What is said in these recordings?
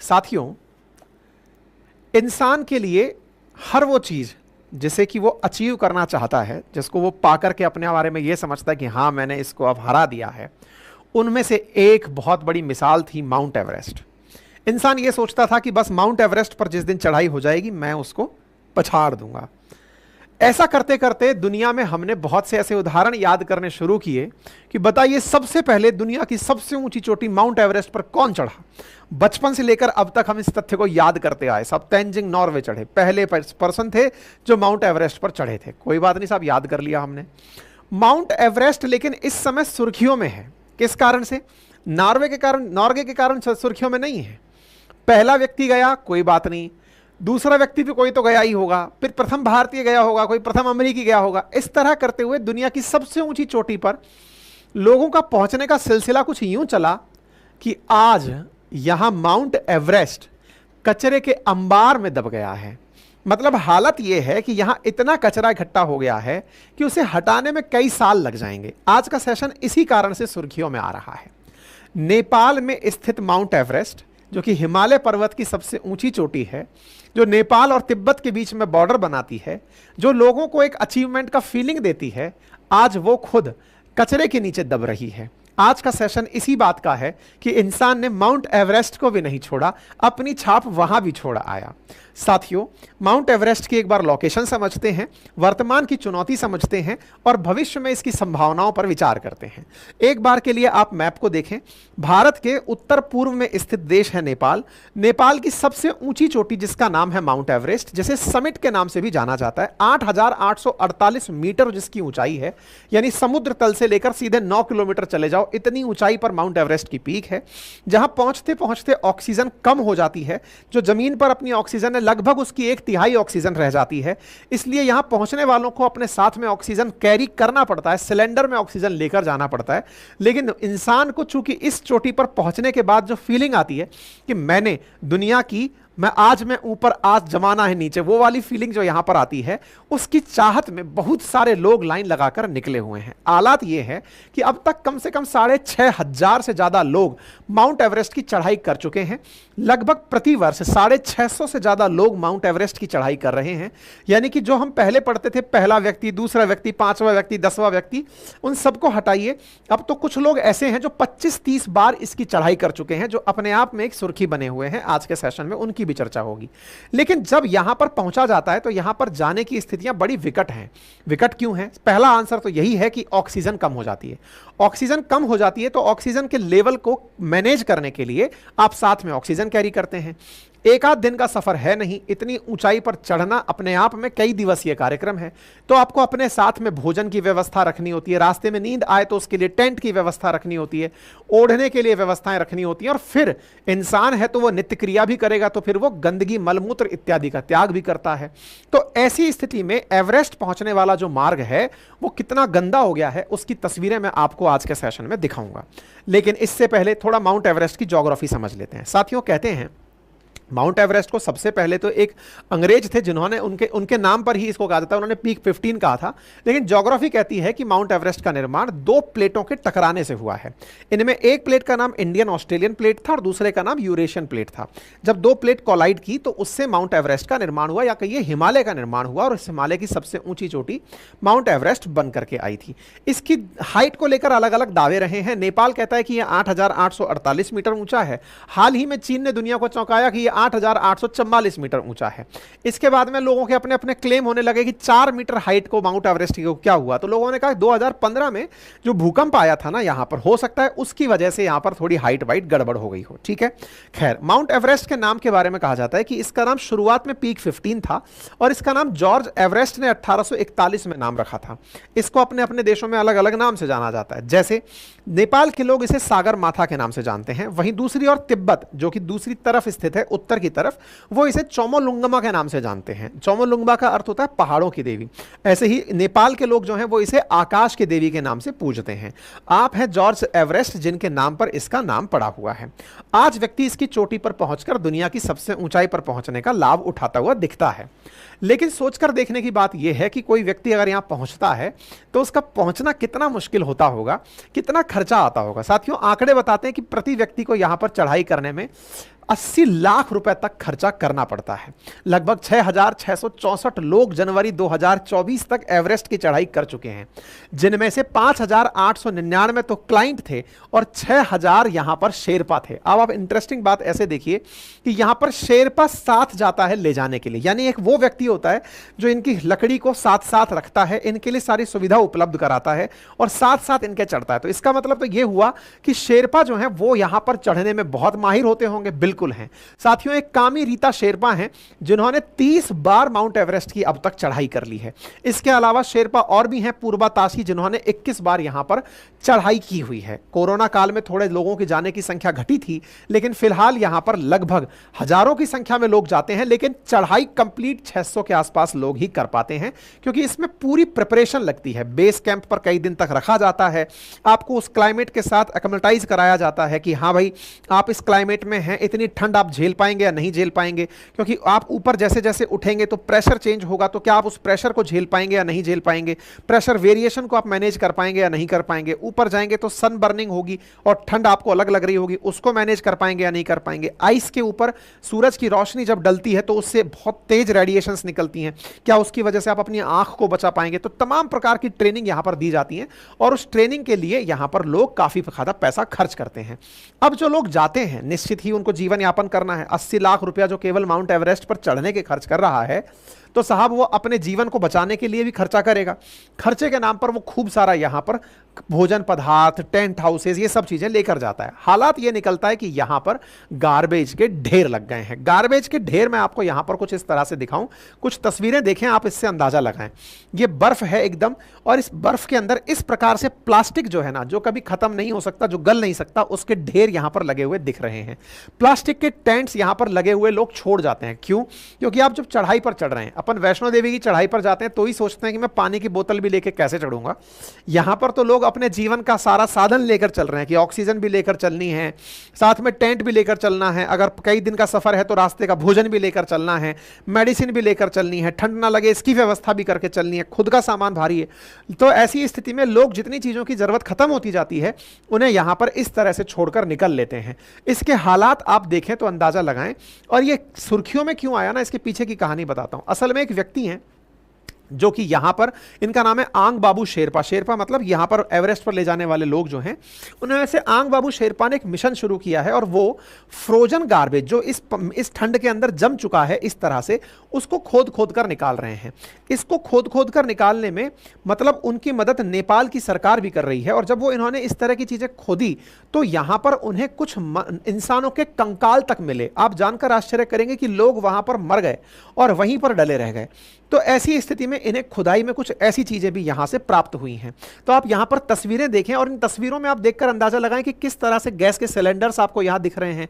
साथियों, इंसान के लिए हर वो चीज जिसे कि वो अचीव करना चाहता है, जिसको वो पाकर के अपने बारे में ये समझता है कि हाँ मैंने इसको अब हरा दिया है, उनमें से एक बहुत बड़ी मिसाल थी माउंट एवरेस्ट। इंसान ये सोचता था कि बस माउंट एवरेस्ट पर जिस दिन चढ़ाई हो जाएगी मैं उसको पछाड़ दूंगा। ऐसा करते करते दुनिया में हमने बहुत से ऐसे उदाहरण याद करने शुरू किए कि बताइए सबसे पहले दुनिया की सबसे ऊंची चोटी माउंट एवरेस्ट पर कौन चढ़ा। बचपन से लेकर अब तक हम इस तथ्य को याद करते आए, सब तेंजिंग नॉर्वे चढ़े, पहले पर्सन थे जो माउंट एवरेस्ट पर चढ़े थे। कोई बात नहीं साहब, याद कर लिया हमने माउंट एवरेस्ट। लेकिन इस समय सुर्खियों में है, किस कारण से? नॉर्वे के कारण सुर्खियों में नहीं है। पहला व्यक्ति गया, कोई बात नहीं, दूसरा व्यक्ति भी कोई तो गया ही होगा, फिर प्रथम भारतीय गया होगा, कोई प्रथम अमेरिकी गया होगा। इस तरह करते हुए दुनिया की सबसे ऊंची चोटी पर लोगों का पहुंचने का सिलसिला कुछ यूं चला कि आज यहां माउंट एवरेस्ट कचरे के अंबार में दब गया है। मतलब हालत यह है कि यहां इतना कचरा इकट्ठा हो गया है कि उसे हटाने में कई साल लग जाएंगे। आज का सेशन इसी कारण से सुर्खियों में आ रहा है। नेपाल में स्थित माउंट एवरेस्ट, जो कि हिमालय पर्वत की सबसे ऊंची चोटी है, जो नेपाल और तिब्बत के बीच में बॉर्डर बनाती है, जो लोगों को एक अचीवमेंट का फीलिंग देती है, आज वो खुद कचरे के नीचे दब रही है। आज का सेशन इसी बात का है कि इंसान ने माउंट एवरेस्ट को भी नहीं छोड़ा, अपनी छाप वहां भी छोड़ा आया। साथियों, माउंट एवरेस्ट की एक बार लोकेशन समझते हैं, वर्तमान की चुनौती समझते हैं और भविष्य में इसकी संभावनाओं पर विचार करते हैं। एक बार के लिए आप मैप को देखें। भारत के उत्तर पूर्व में स्थित देश है नेपाल। नेपाल की सबसे ऊंची चोटी जिसका नाम है माउंट एवरेस्ट, जिसे समिट के नाम से भी जाना जाता है, 8,848 मीटर जिसकी ऊंचाई है, यानी समुद्र तल से लेकर सीधे 9 किलोमीटर चले जाओ, इतनी ऊंचाई पर माउंट एवरेस्ट की पीक है, जहां पहुंचते पहुंचते ऑक्सीजन कम हो जाती है। जो जमीन पर अपनी ऑक्सीजन है लगभग उसकी 1/3 ऑक्सीजन रह जाती है। इसलिए यहां पहुंचने वालों को अपने साथ में ऑक्सीजन कैरी करना पड़ता है, सिलेंडर में ऑक्सीजन लेकर जाना पड़ता है। लेकिन इंसान को चूंकि इस चोटी पर पहुंचने के बाद जो फीलिंग आती है कि मैंने दुनिया की, मैं ऊपर, आज जमाना है नीचे, वो वाली फीलिंग जो यहां पर आती है, उसकी चाहत में बहुत सारे लोग लाइन लगाकर निकले हुए हैं। हालात ये है कि अब तक कम से कम 6,500 से ज्यादा लोग माउंट एवरेस्ट की चढ़ाई कर चुके हैं। लगभग प्रतिवर्ष 650 से ज्यादा लोग माउंट एवरेस्ट की चढ़ाई कर रहे हैं। यानी कि जो हम पहले पढ़ते थे, पहला व्यक्ति, दूसरा व्यक्ति, 5वां व्यक्ति, 10वां व्यक्ति, उन सबको हटाइए। अब तो कुछ लोग ऐसे हैं जो 25-30 बार इसकी चढ़ाई कर चुके हैं, जो अपने आप में एक सुर्खी बने हुए हैं। आज के सेशन में उनकी भी चर्चा होगी। लेकिन जब यहां पर पहुंचा जाता है तो यहां पर जाने की स्थितियां बड़ी विकट हैं। विकट क्यों है? पहला आंसर तो यही है कि ऑक्सीजन कम हो जाती है। ऑक्सीजन कम हो जाती है तो ऑक्सीजन के लेवल को मैनेज करने के लिए आप साथ में ऑक्सीजन कैरी करते हैं। एक आध दिन का सफर है नहीं, इतनी ऊंचाई पर चढ़ना अपने आप में कई दिवसीय कार्यक्रम है। तो आपको अपने साथ में भोजन की व्यवस्था रखनी होती है, रास्ते में नींद आए तो उसके लिए टेंट की व्यवस्था रखनी होती है, ओढ़ने के लिए व्यवस्थाएं रखनी होती हैं, और फिर इंसान है तो वो नित्य क्रिया भी करेगा, तो फिर वो गंदगी, मलमूत्र इत्यादि का त्याग भी करता है। तो ऐसी स्थिति में एवरेस्ट पहुंचने वाला जो मार्ग है वो कितना गंदा हो गया है, उसकी तस्वीरें मैं आपको आज के सेशन में दिखाऊंगा। लेकिन इससे पहले थोड़ा माउंट एवरेस्ट की ज्योग्राफी समझ लेते हैं। साथियों, कहते हैं माउंट एवरेस्ट को सबसे पहले तो एक अंग्रेज थे जिन्होंने उनके नाम पर ही इसको कहा जाता है, उन्होंने पीक 15 कहा था। लेकिन ज्योग्राफी कहती है कि माउंट एवरेस्ट का निर्माण 2 प्लेटों के टकराने से हुआ है। इनमें एक प्लेट का नाम इंडियन ऑस्ट्रेलियन प्लेट था और दूसरे का नाम यूरेशियन प्लेट था। जब 2 प्लेट कोलाइड की तो उससे माउंट एवरेस्ट का निर्माण हुआ, या कहिए हिमालय का निर्माण हुआ, और इस हिमालय की सबसे ऊंची चोटी माउंट एवरेस्ट बन करके आई थी। इसकी हाइट को लेकर अलग अलग दावे रहे हैं। नेपाल कहता है कि यह 8,848 मीटर ऊंचा है। हाल ही में चीन ने दुनिया को चौंकाया कि यह 8,844 मीटर ऊंचा है। इसके बाद में लोगों के अपने अपने क्लेम होने लगे कि 4 मीटर हाइट को माउंट एवरेस्ट को क्या हुआ, तो लोगों ने कहा 2015 में जो भूकंप आया था ना यहां पर, हो सकता है उसकी वजह से यहां पर थोड़ी हाइट वाइट गड़बड़ हो गई हो। ठीक है, खैर, माउंट एवरेस्ट के नाम के बारे में कहा जाता है कि इसका नाम शुरुआत में पीक 15 था और इसका नाम जॉर्ज एवरेस्ट ने 1841 में नाम रखा था। इसको अपने अपने देशों में अलग अलग नाम से जाना जाता है। जैसे नेपाल के लोग इसे सागर माथा के नाम से जानते हैं, वहीं दूसरी ओर तिब्बत, जो कि दूसरी तरफ स्थित है, उत्तर की तरफ, वो इसे चोमोलुंगमा के नाम से जानते हैं। चोमोलुंगमा का अर्थ होता है पहाड़ों की देवी। ऐसे ही नेपाल के लोग जो हैं वो इसे आकाश की देवी के नाम से पूजते हैं। आप हैं जॉर्ज एवरेस्ट, जिनके नाम पर इसका नाम पड़ा हुआ है। आज व्यक्ति इसकी चोटी पर पहुंचकर दुनिया की सबसे ऊंचाई पर पहुंचने का लाभ उठाता हुआ दिखता है। लेकिन सोचकर देखने की बात यह है कि कोई व्यक्ति अगर यहां पहुंचता है तो उसका पहुंचना कितना मुश्किल होता होगा, कितना खर्चा आता होगा। साथियों, आंकड़े बताते हैं कि प्रति व्यक्ति को यहां पर चढ़ाई करने में 80 लाख रुपए तक खर्चा करना पड़ता है। लगभग 6,664 लोग जनवरी 2024 तक एवरेस्ट की चढ़ाई कर चुके हैं, जिनमें से 5,899 तो क्लाइंट थे और 6,000 यहां पर शेरपा थे। अब आप इंटरेस्टिंग बात ऐसे देखिए कि यहां पर शेरपा साथ जाता है ले जाने के लिए, यानी एक वो व्यक्ति होता है जो इनकी लकड़ी को साथ साथ रखता है, इनके लिए सारी सुविधा उपलब्ध कराता है और साथ साथ इनके चढ़ता है। तो इसका मतलब तो यह हुआ कि शेरपा जो है वो यहां पर चढ़ने में बहुत माहिर होते होंगे। बिल्कुल हैं साथियों। एक कामी रीता शेरपा हैं जिन्होंने 30 बार माउंट एवरेस्ट की अब तक चढ़ाई कर ली है। इसके अलावा शेरपा और भी हैं, पूर्वा ताशी, जिन्होंने 21 बार यहां पर चढ़ाई की हुई है। कोरोना काल में थोड़े लोगों की जाने की संख्या घटी थी, लेकिन फिलहाल यहां पर लगभग हजारों की संख्या में लोग जाते हैं, लेकिन चढ़ाई कंप्लीट 600 के आसपास लोग ही कर पाते हैं, क्योंकि इसमें पूरी प्रिपरेशन लगती है। बेस कैंप पर कई दिन तक रखा जाता है, आपको उस क्लाइमेट के साथ एक्लेमेटाइज कराया जाता है कि हां भाई आप इस क्लाइमेट में हैं, इतनी ठंड आप झेल पाएंगे या नहीं झेल पाएंगे, क्योंकि आप ऊपर जैसे जैसे उठेंगे तो प्रेशर चेंज होगा, तो क्या आप उस प्रेशर को झेल पाएंगे या नहीं झेल पाएंगे, प्रेशर वेरिएशन को आप मैनेज कर पाएंगे या नहीं कर पाएंगे, ऊपर जाएंगे तो सन बर्निंग होगी और ठंड आपको अलग लग रही होगी, उसको मैनेज कर पाएंगे या नहीं कर पाएंगे। आइस के ऊपर सूरज की रोशनी जब डलती है तो उससे बहुत तेज रेडिएशंस निकलती हैं, क्या उसकी वजह से आप अपनी आंख को बचा पाएंगे। तो तमाम प्रकार की ट्रेनिंग यहां पर दी जाती है और उस ट्रेनिंग के लिए यहां पर लोग काफी ज्यादा पैसा खर्च करते हैं। अब जो लोग जाते हैं निश्चित ही उनको जीवन यापन करना है। 80 लाख रुपया जो केवल माउंट एवरेस्ट पर चढ़ने के खर्च कर रहा है, तो साहब वो अपने जीवन को बचाने के लिए भी खर्चा करेगा। खर्चे के नाम पर वो खूब सारा यहां पर भोजन पदार्थ, टेंट हाउसेज, ये सब चीजें लेकर जाता है। हालात ये निकलता है कि यहां पर गार्बेज के ढेर लग गए हैं। गार्बेज के ढेर मैं आपको यहां पर कुछ इस तरह से दिखाऊं, कुछ तस्वीरें देखें, आप इससे अंदाजा लगाएं। ये बर्फ है एकदम, और इस बर्फ के अंदर इस प्रकार से प्लास्टिक जो है ना, जो कभी खत्म नहीं हो सकता, जो गल नहीं सकता, उसके ढेर यहां पर लगे हुए दिख रहे हैं। प्लास्टिक के टेंट्स यहां पर लगे हुए लोग छोड़ जाते हैं। क्यों? क्योंकि आप जब चढ़ाई पर चढ़ रहे हैं, अपन वैष्णो देवी की चढ़ाई पर जाते हैं तो ही सोचते हैं कि मैं पानी की बोतल भी लेकर कैसे चढ़ूंगा। यहां पर तो लोग अपने जीवन का सारा साधन लेकर चल रहे हैं कि ऑक्सीजन भी लेकर चलनी है, साथ में टेंट भी लेकर चलना है, अगर कई दिन का सफर है तो रास्ते का भोजन भी लेकर चलना है, मेडिसिन भी लेकर चलनी है, ठंड ना लगे इसकी व्यवस्था भी करके चलनी है, खुद का सामान भारी है। तो ऐसी स्थिति में लोग जितनी चीजों की जरूरत खत्म होती जाती है, उन्हें यहां पर इस तरह से छोड़कर निकल लेते हैं। इसके हालात आप देखें तो अंदाजा लगाएं। और ये सुर्खियों में क्यों आया ना, इसके पीछे की कहानी बताता हूं। असल में एक व्यक्ति हैं जो कि यहां पर, इनका नाम है आंग बाबू शेरपा। शेरपा मतलब यहां पर एवरेस्ट पर ले जाने वाले लोग जो हैं, उनमें से आंग बाबू शेरपा ने एक मिशन शुरू किया है, और वो फ्रोजन गार्बेज जो इस ठंड के अंदर जम चुका है इस तरह से, उसको खोद खोद कर निकाल रहे हैं। इसको खोद खोद कर निकालने में मतलब उनकी मदद नेपाल की सरकार भी कर रही है। और जब वो इन्होंने इस तरह की चीजें खोदी तो यहां पर उन्हें कुछ इंसानों के कंकाल तक मिले। आप जानकर आश्चर्य करेंगे कि लोग वहां पर मर गए और वहीं पर डले रह गए। तो ऐसी स्थिति में इन्हें खुदाई में कुछ ऐसी चीजें भी यहां से प्राप्त हुई हैं। तो आप यहां पर तस्वीरें देखें और इन तस्वीरों में आप देखकर अंदाजा लगाएं कि किस तरह से गैस के सिलेंडर्स आपको यहां दिख रहे हैं,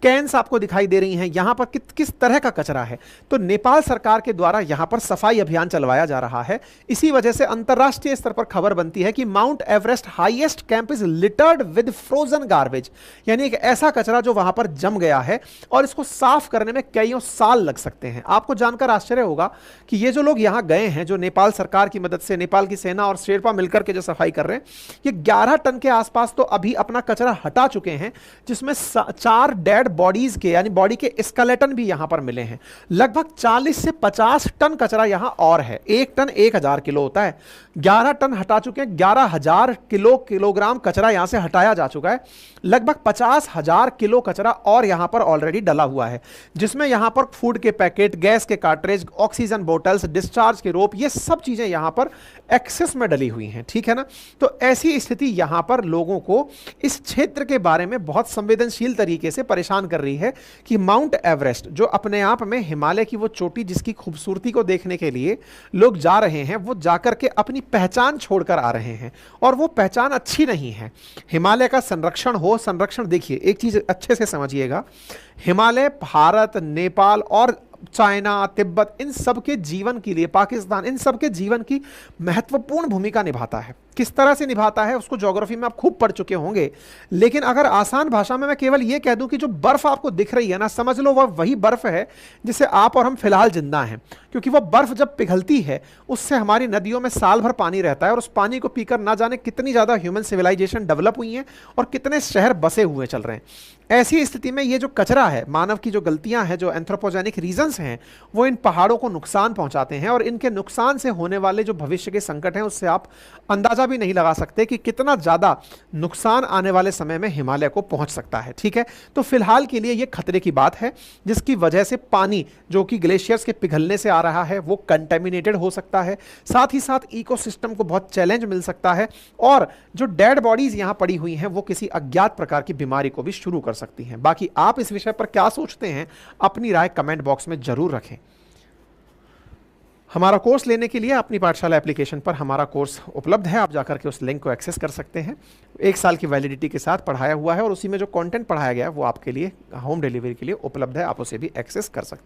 कैंस आपको दिखाई दे रही हैं, यहां पर किस तरह का कचरा है। तो नेपाल सरकार के द्वारा यहां पर सफाई अभियान चलवाया जा रहा है। इसी वजह से अंतरराष्ट्रीय स्तर पर खबर बनती है कि mount Everest highest camp is littered with frozen garbage, यानी एक ऐसा कचरा जो वहां पर जम गया है और इसको साफ करने में कईयों साल लग सकते हैं। आपको जानकर आश्चर्य होगा कि ये जो लोग यहां गए हैं, जो नेपाल सरकार की मदद से, नेपाल की सेना और शेरपा मिलकर के जो सफाई कर रहे हैं, ये 11 टन के आसपास तो अभी अपना कचरा हटा चुके हैं, जिसमें 4 डेड बॉडीज के यानी बॉडी के स्केलेटन भी यहां पर मिले हैं। लगभग 40 से 50 टन कचरा यहां और है। 1 टन 1000 किलो होता है, 11 टन हटा चुके हैं। 11,000 किलोग्राम कचरा यहां से हटाया जा चुका है। लगभग 50,000 किलो कचरा और यहां पर ऑलरेडी डला हुआ है, जिसमें यहां पर फूड के पैकेट, गैस के कार्ट्रिज, ऑक्सीजन बोतल्स, डिस्चार्ज के रोप, ये सब चीजें यहां पर एक्सेस में डली हुई हैं। ठीक है ना? तो ऐसी स्थिति यहां पर लोगों को इस क्षेत्र के बारे में बहुत संवेदनशील तरीके से परेशान कर रही है कि माउंट एवरेस्ट जो अपने आप में हिमालय की वो चोटी जिसकी खूबसूरती को देखने के लिए लोग जा रहे हैं, वो जाकर के अपनी पहचान छोड़कर आ रहे हैं, और वो पहचान अच्छी नहीं है। हिमालय का संरक्षण हो, संरक्षण देखिए एक चीज अच्छे से समझिएगा, हिमालय भारत, नेपाल और चाइना, तिब्बत, इन सब के जीवन के लिए, पाकिस्तान, इन सब के जीवन की महत्वपूर्ण भूमिका निभाता है। किस तरह से निभाता है उसको ज्योग्राफी में आप खूब पढ़ चुके होंगे, लेकिन अगर आसान भाषा में मैं केवल यह कह दूं कि जो बर्फ आपको दिख रही है ना, समझ लो वह वही बर्फ है जिससे आप और हम फिलहाल जिंदा हैं। क्योंकि वह बर्फ जब पिघलती है उससे हमारी नदियों में साल भर पानी रहता है, और उस पानी को पीकर ना जाने कितनी ज्यादा ह्यूमन सिविलाइजेशन डेवलप हुई है और कितने शहर बसे हुए चल रहे हैं। ऐसी स्थिति में ये जो कचरा है, मानव की जो गलतियां हैं, जो एंथ्रोपोजेनिक रीजंस हैं, वो इन पहाड़ों को नुकसान पहुंचाते हैं, और इनके नुकसान से होने वाले जो भविष्य के संकट हैं उससे आप अंदाजा भी नहीं लगा सकते कि कितना ज्यादा नुकसान आने वाले समय में हिमालय को पहुंच सकता है। ठीक है, तो फिलहाल के लिए ये खतरे की बात है, जिसकी वजह से पानी जो कि ग्लेशियर्स के पिघलने से आ रहा है वो कंटेमिनेटेड हो सकता है, साथ ही साथ इकोसिस्टम को बहुत चैलेंज मिल सकता है, और जो डेड बॉडीज यहां पड़ी हुई हैं वो किसी अज्ञात प्रकार की बीमारी को भी शुरू कर सकती हैं। बाकी आप इस विषय पर क्या सोचते हैं, अपनी राय कमेंट बॉक्स में जरूर रखें। हमारा कोर्स लेने के लिए अपनी पाठशाला एप्लीकेशन पर हमारा कोर्स उपलब्ध है, आप जाकर के उस लिंक को एक्सेस कर सकते हैं। 1 साल की वैलिडिटी के साथ पढ़ाया हुआ है, और उसी में जो कंटेंट पढ़ाया गया है वो आपके लिए होम डिलीवरी के लिए उपलब्ध है, आप उसे भी एक्सेस कर सकते हैं।